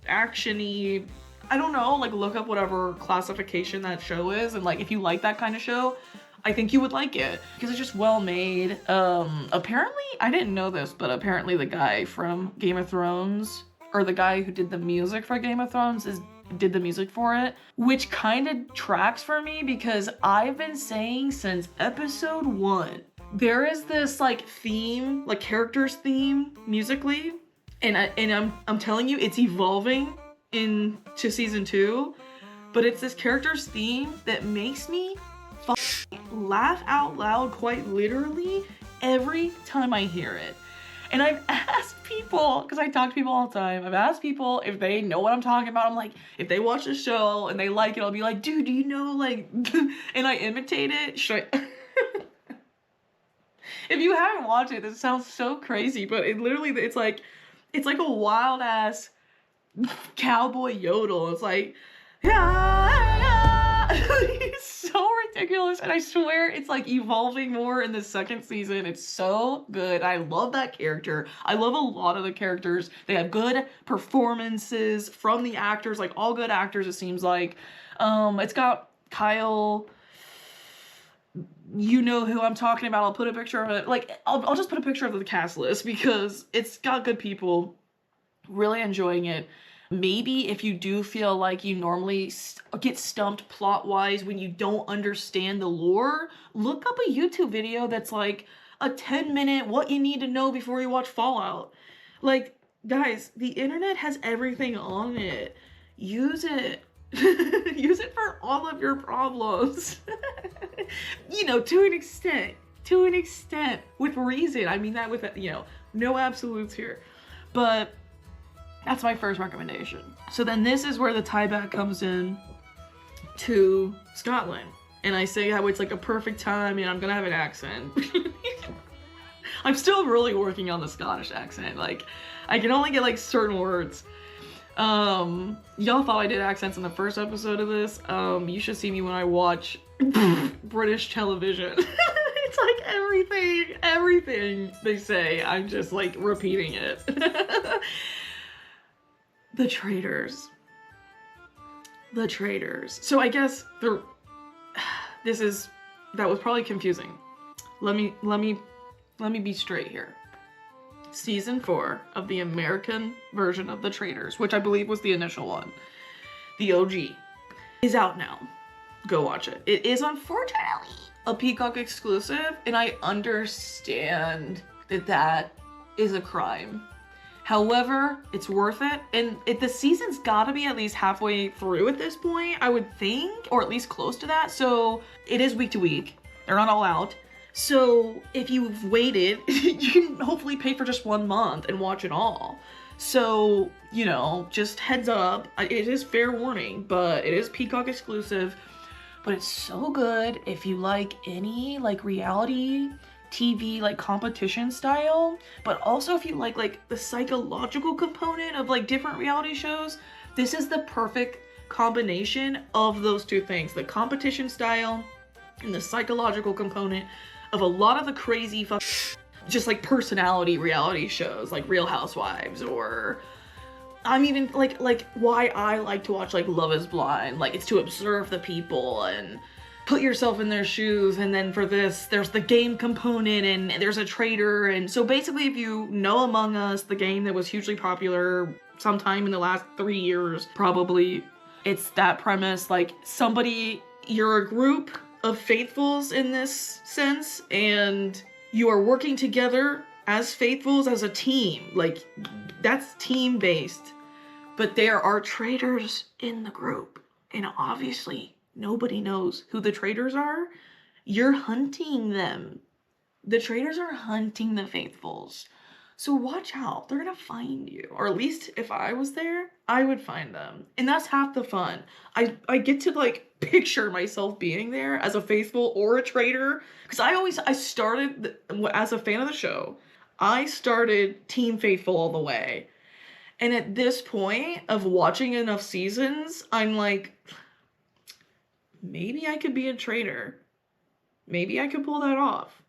action-y, I don't know, like look up whatever classification that show is, and like if you like that kind of show, I think you would like it because it's just well made. Apparently, I didn't know this, but apparently the guy from Game of Thrones, or the guy who did the music for Game of Thrones, did the music for it, which kind of tracks for me because I've been saying since episode 1, there is this like theme, like characters theme musically And I'm telling you, it's evolving into season 2, but it's this character's theme that makes me laugh out loud, quite literally, every time I hear it. And I've asked people, because I talk to people all the time, I've asked people if they know what I'm talking about. I'm like, if they watch the show and they like it, I'll be like, dude, do you know, like, and I imitate it. Should I? If you haven't watched it, this sounds so crazy, but it literally, it's like a wild ass cowboy yodel. It's like, yeah, it's so ridiculous, and I swear it's like evolving more in the second season. It's so good. I love that character. I love a lot of the characters. They have good performances from the actors, like all good actors, it seems like. It's got Kyle, you know who I'm talking about. I'll put a picture of it. Like, I'll just put a picture of the cast list because it's got good people. Really enjoying it. Maybe if you do feel like you normally get stumped plot-wise when you don't understand the lore, look up a YouTube video that's like a 10-minute what you need to know before you watch Fallout. Like, guys, the internet has everything on it. Use it. Use it for all of your problems. You know, to an extent. To an extent. With reason. I mean that with, you know, no absolutes here. But that's my first recommendation. So then this is where the tie back comes in to Scotland. And I say how it's like a perfect time and I'm gonna have an accent. I'm still really working on the Scottish accent. Like, I can only get like certain words. Y'all thought I did accents in the first episode of this. You should see me when I watch British television. It's like everything they say, I'm just like repeating it. The traitors. The traitors. So I guess that was probably confusing. Let me be straight here. Season 4 of the American version of The Traitors, which I believe was the initial one, the OG, is out now. Go watch it. It is unfortunately a Peacock exclusive, and I understand that is a crime. However, it's worth it, and the season's gotta be at least halfway through at this point, I would think, or at least close to that, so it is week to week. They're not all out. So if you've waited, you can hopefully pay for just 1 month and watch it all. So, you know, just heads up, it is fair warning, but it is Peacock exclusive, but it's so good if you like any like reality TV like competition style, but also if you like the psychological component of like different reality shows. This is the perfect combination of those two things, the competition style and the psychological component of a lot of the crazy just like personality reality shows like Real Housewives, or I'm even like why I like to watch like Love is Blind. Like, it's to observe the people and put yourself in their shoes, and then for this there's the game component and there's a traitor. And so basically, if you know Among Us, the game that was hugely popular sometime in the last 3 years probably, it's that premise. Like, you're a group of faithfuls in this sense, and you are working together as faithfuls, as a team. Like, that's team based, but there are traitors in the group, and obviously nobody knows who the traitors are. You're hunting them. The traitors are hunting the faithfuls. So watch out. They're gonna find you. Or at least if I was there, I would find them. And that's half the fun. I get to like picture myself being there as a faithful or a traitor. Because I started, as a fan of the show, I started Team Faithful all the way. And at this point of watching enough seasons, I'm like, maybe I could be a traitor. Maybe I could pull that off.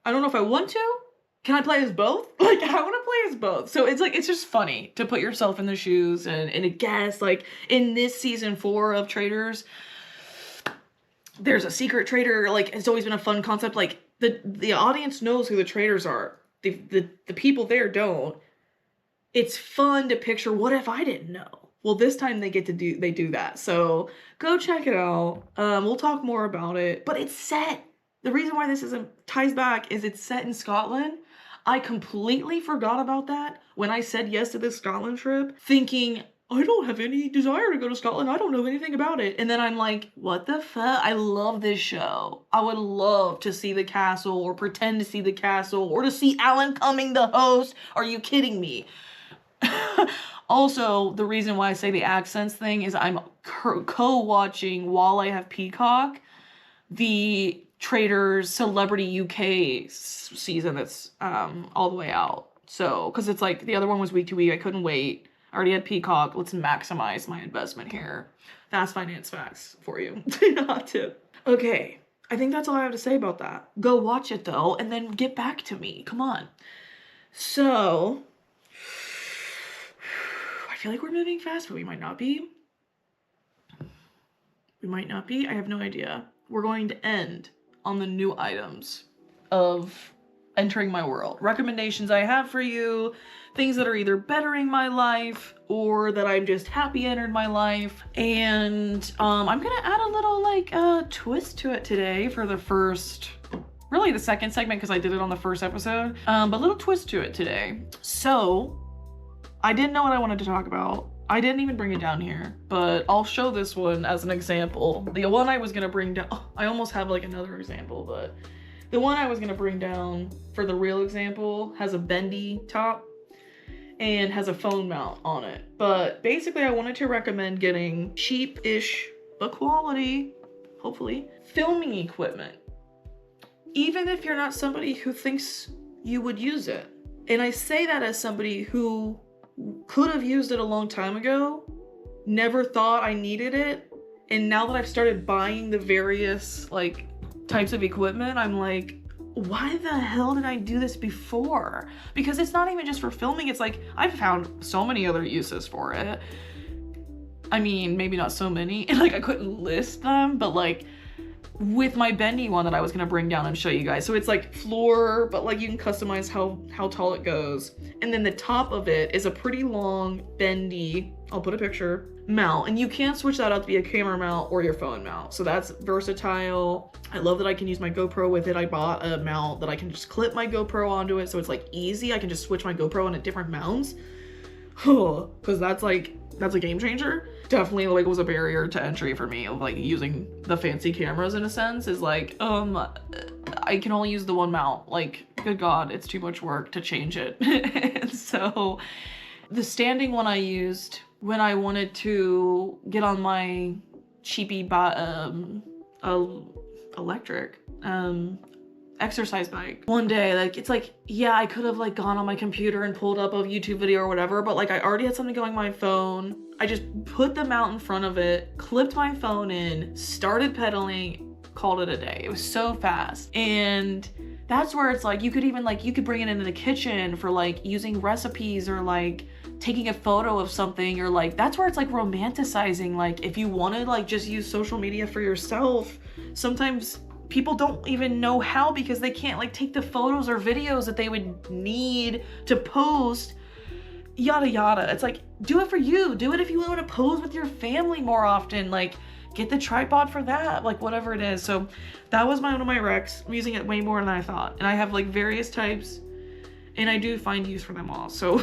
I don't know if I want to. Can I play as both? Like, I want to play as both. So it's like, it's just funny to put yourself in the shoes and guess, like, in this season 4 of Traitors, there's a secret traitor. Like, it's always been a fun concept. Like, the audience knows who the traitors are. The people there don't. It's fun to picture, what if I didn't know? Well, this time they do that. So go check it out. We'll talk more about it, but it's set. The reason why this ties back is it's set in Scotland. I completely forgot about that when I said yes to this Scotland trip, thinking, I don't have any desire to go to Scotland. I don't know anything about it. And then I'm like, what the fuck? I love this show. I would love to see the castle or pretend to see the castle or to see Alan Cumming, the host. Are you kidding me? Also, the reason why I say the accents thing is I'm co-watching while I have Peacock the Traitors Celebrity UK season that's all the way out. So, because it's like the other one was week to week. I couldn't wait. I already had Peacock. Let's maximize my investment here. That's finance facts for you. Hot tip. Okay, I think that's all I have to say about that. Go watch it though, and then get back to me. Come on. So, I feel like we're moving fast, but we might not be. We might not be. I have no idea. We're going to end on the new items of entering my world. Recommendations I have for you. Things that are either bettering my life or that I'm just happy entered my life. And I'm gonna add a little like twist to it today for the first, really the second segment because I did it on the first episode. But a little twist to it today. So I didn't know what I wanted to talk about. I didn't even bring it down here, but I'll show this one as an example. The one I was gonna bring down, oh, I almost have like another example, but the one I was gonna bring down for the real example has a bendy top and has a phone mount on it. But basically I wanted to recommend getting cheap-ish, but quality, hopefully, filming equipment. Even if you're not somebody who thinks you would use it. And I say that as somebody who could have used it a long time ago, never thought I needed it, and now that I've started buying the various like types of equipment, I'm like, why the hell did I do this before? Because it's not even just for filming, it's like I've found so many other uses for it. I mean, maybe not so many, and like I couldn't list them, but like with my bendy one that I was gonna bring down and show you guys. So it's like floor, but like you can customize how tall it goes. And then the top of it is a pretty long bendy, I'll put a picture, mount. And you can switch that out to be a camera mount or your phone mount. So that's versatile. I love that I can use my GoPro with it. I bought a mount that I can just clip my GoPro onto it. So it's like easy. I can just switch my GoPro on at different mounts. Because that's a game changer. Definitely like was a barrier to entry for me of like using the fancy cameras in a sense is like, I can only use the one mount. Like, good God, it's too much work to change it. And so the standing one I used when I wanted to get on my cheapy electric exercise bike one day. Like, it's like, yeah, I could have like gone on my computer and pulled up a YouTube video or whatever, but like I already had something going on my phone. I just put the mount in front of it, clipped my phone in, started pedaling, called it a day. It was so fast. And that's where it's like, you could even like, you could bring it into the kitchen for like using recipes or like taking a photo of something, or like, that's where it's like romanticizing. Like if you want to like just use social media for yourself, sometimes people don't even know how because they can't like take the photos or videos that they would need to post, yada yada. It's like, do it for you. Do it if you want to pose with your family more often. Like, get the tripod for that, like whatever it is. So that was one of my recs. I'm using it way more than I thought. And I have like various types and I do find use for them all. So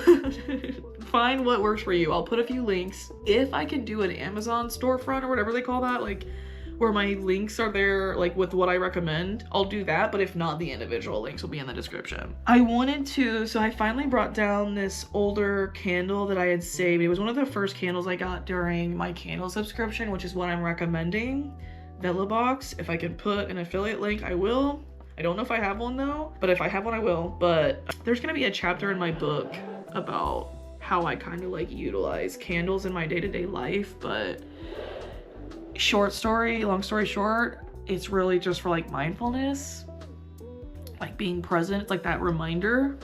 find what works for you. I'll put a few links. If I can do an Amazon storefront or whatever they call that, like where my links are there, like with what I recommend, I'll do that. But if not, the individual links will be in the description. I wanted to, so I finally brought down this older candle that I had saved. It was one of the first candles I got during my candle subscription, which is what I'm recommending. Vela Box. If I can put an affiliate link, I will. I don't know if I have one though, but if I have one, I will. But there's gonna be a chapter in my book about how I kind of like utilize candles in my day-to-day life, but short story, long story short, it's really just for like mindfulness, like being present. It's like that reminder.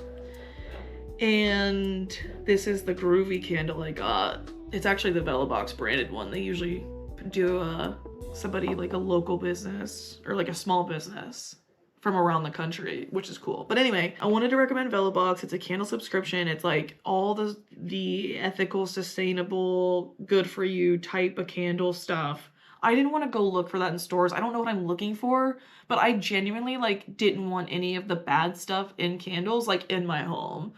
And this is the groovy candle I got. It's actually the Vela Box branded one. They usually do somebody like a local business or like a small business from around the country, which is cool. But anyway, I wanted to recommend Vela Box. It's a candle subscription. It's like all the ethical, sustainable, good for you type of candle stuff. I didn't want to go look for that in stores. I don't know what I'm looking for, but I genuinely like didn't want any of the bad stuff in candles like in my home.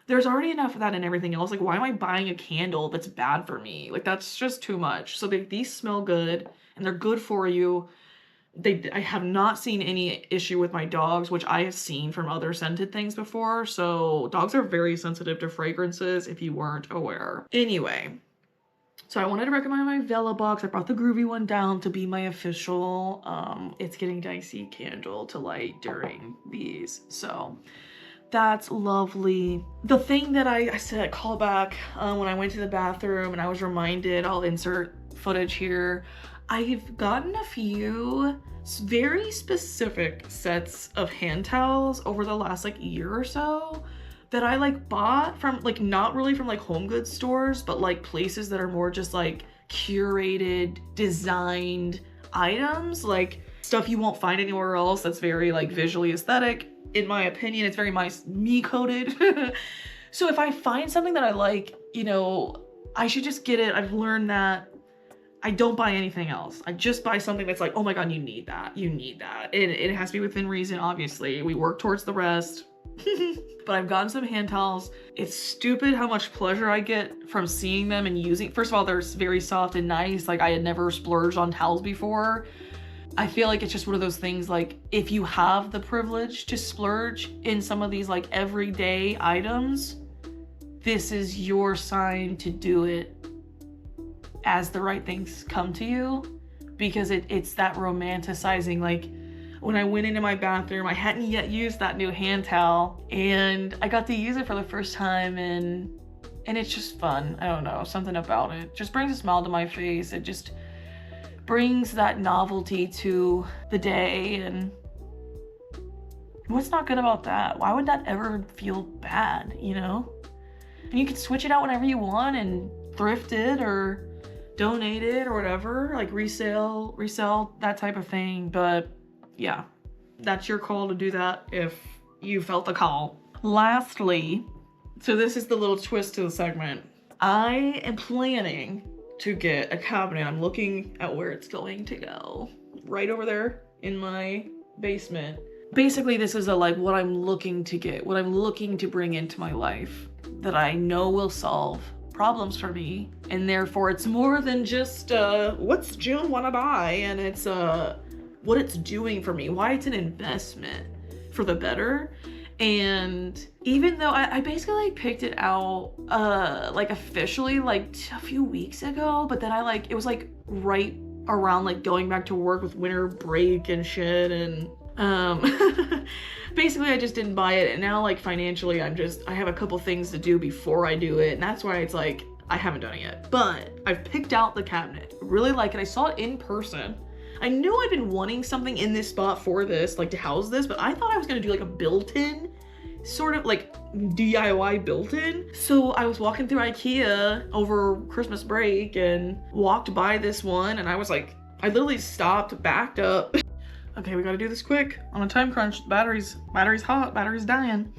There's already enough of that in everything else. Like, why am I buying a candle that's bad for me? Like, that's just too much. So these smell good and they're good for you. I have not seen any issue with my dogs, which I have seen from other scented things before. So dogs are very sensitive to fragrances if you weren't aware. Anyway, so I wanted to recommend my Vela box. I brought the groovy one down to be my official It's Getting Dicey candle to light during these. So that's lovely. The thing that I said call back when I went to the bathroom and I was reminded, I'll insert footage here. I've gotten a few very specific sets of hand towels over the last like year or so that I like bought from like, not really from like home goods stores, but like places that are more just like curated, designed items, like stuff you won't find anywhere else that's very like visually aesthetic. In my opinion, it's very me coded. So if I find something that I like, you know, I should just get it. I've learned that I don't buy anything else. I just buy something that's like, oh my God, you need that. You need that. It has to be within reason, obviously. We work towards the rest. But I've gotten some hand towels. It's stupid how much pleasure I get from seeing them and using. First of all, they're very soft and nice. Like, I had never splurged on towels before. I feel like it's just one of those things, like, if you have the privilege to splurge in some of these like everyday items, this is your sign to do it as the right things come to you, because it's that romanticizing. Like, when I went into my bathroom, I hadn't yet used that new hand towel and I got to use it for the first time, and it's just fun. I don't know, something about it just brings a smile to my face. It just brings that novelty to the day, and what's not good about that? Why would that ever feel bad, you know? And you can switch it out whenever you want and thrift it or donate it or whatever, like resell, that type of thing. But yeah, that's your call to do that if you felt the call. Lastly, so this is the little twist to the segment. I am planning to get a cabinet. I'm looking at where it's going to go. Right over there in my basement. Basically, this is like what I'm looking to get, what I'm looking to bring into my life that I know will solve problems for me. And therefore, it's more than just what's June wanna buy, and it's what it's doing for me, why it's an investment for the better. And even though I basically picked it out like officially like a few weeks ago, but then it was like right around like going back to work with winter break and shit, and basically I just didn't buy it. And now like financially I have a couple things to do before I do it, and that's why it's like I haven't done it yet. But I've picked out the cabinet. I really like it. I saw it in person. I knew I'd been wanting something in this spot for this, like to house this, but I thought I was gonna do like a built-in, sort of like DIY built-in. So I was walking through IKEA over Christmas break and walked by this one, and I was like, I literally stopped, backed up. Okay, we gotta do this quick. On a time crunch, battery's hot, battery's dying.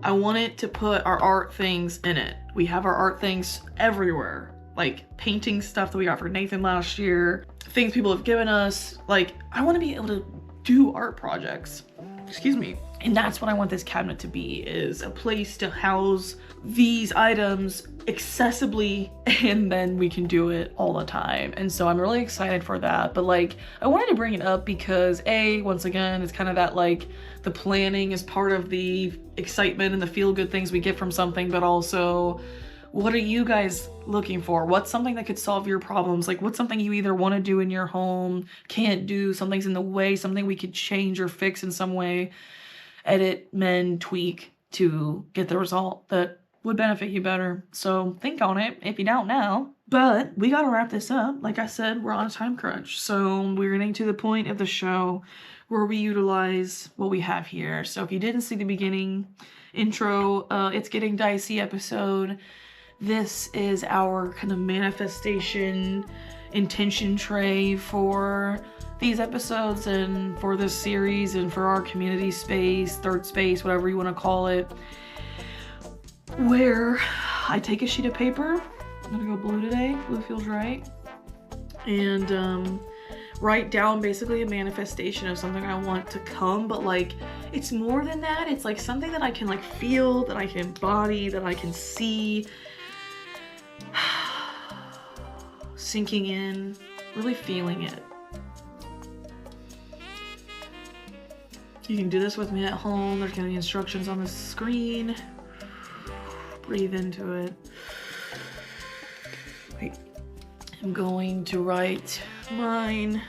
I wanted to put our art things in it. We have our art things everywhere. Like painting stuff that we got for Nathan last year, things people have given us. Like, I want to be able to do art projects. Excuse me. And that's what I want this cabinet to be, is a place to house these items accessibly, and then we can do it all the time. And so I'm really excited for that. But like, I wanted to bring it up because once again, it's kind of that like the planning is part of the excitement and the feel good things we get from something, but also what are you guys looking for? What's something that could solve your problems? Like, what's something you either want to do in your home, can't do, something's in the way, something we could change or fix in some way, edit, mend, tweak to get the result that would benefit you better. So think on it if you don't know. But we gotta wrap this up. Like I said, we're on a time crunch. So we're getting to the point of the show where we utilize what we have here. So if you didn't see the beginning intro, It's Getting Dicey episode, this is our kind of manifestation intention tray for these episodes and for this series and for our community space, third space, whatever you want to call it, where I take a sheet of paper. I'm gonna go blue today. Blue feels right. and write down basically a manifestation of something I want to come, but like it's more than that. It's like something that I can like feel, that I can embody, that I can see sinking in, really feeling it. You can do this with me at home. There's gonna be instructions on the screen. Breathe into it. Wait. I'm going to write mine.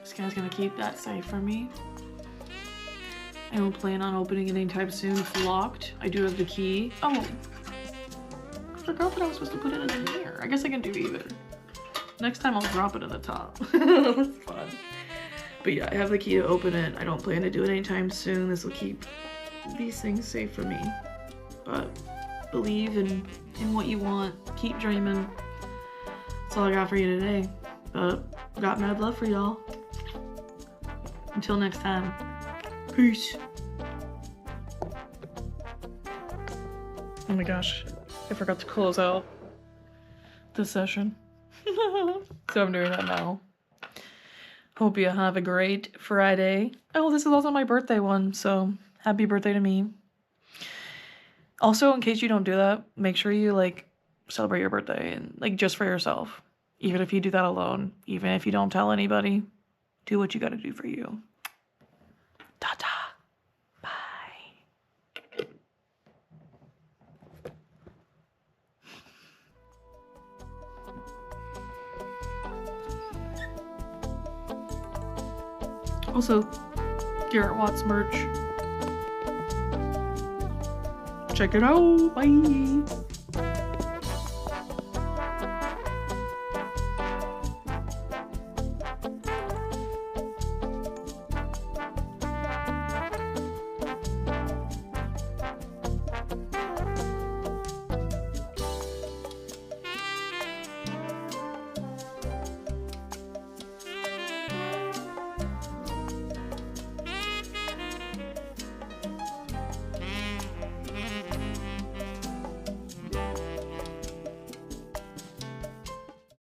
This guy's gonna keep that safe for me. I don't plan on opening it anytime soon. It's locked. I do have the key. Oh, I forgot that I was supposed to put it in the mirror. I guess I can do either. Next time I'll drop it in the top. That's fun. But yeah, I have the key to open it. I don't plan to do it anytime soon. This will keep these things safe for me. But believe in what you want. Keep dreaming. That's all I got for you today. But I got mad love for y'all. Until next time. Peace. Oh my gosh, I forgot to close out the session. So I'm doing that now. Hope you have a great Friday. Oh, this is also my birthday one, so happy birthday to me. Also, in case you don't do that, make sure you like celebrate your birthday and like just for yourself. Even if you do that alone, even if you don't tell anybody, do what you gotta do for you. Ta-ta. Bye. Also, Garrett Watts merch. Check it out. Bye.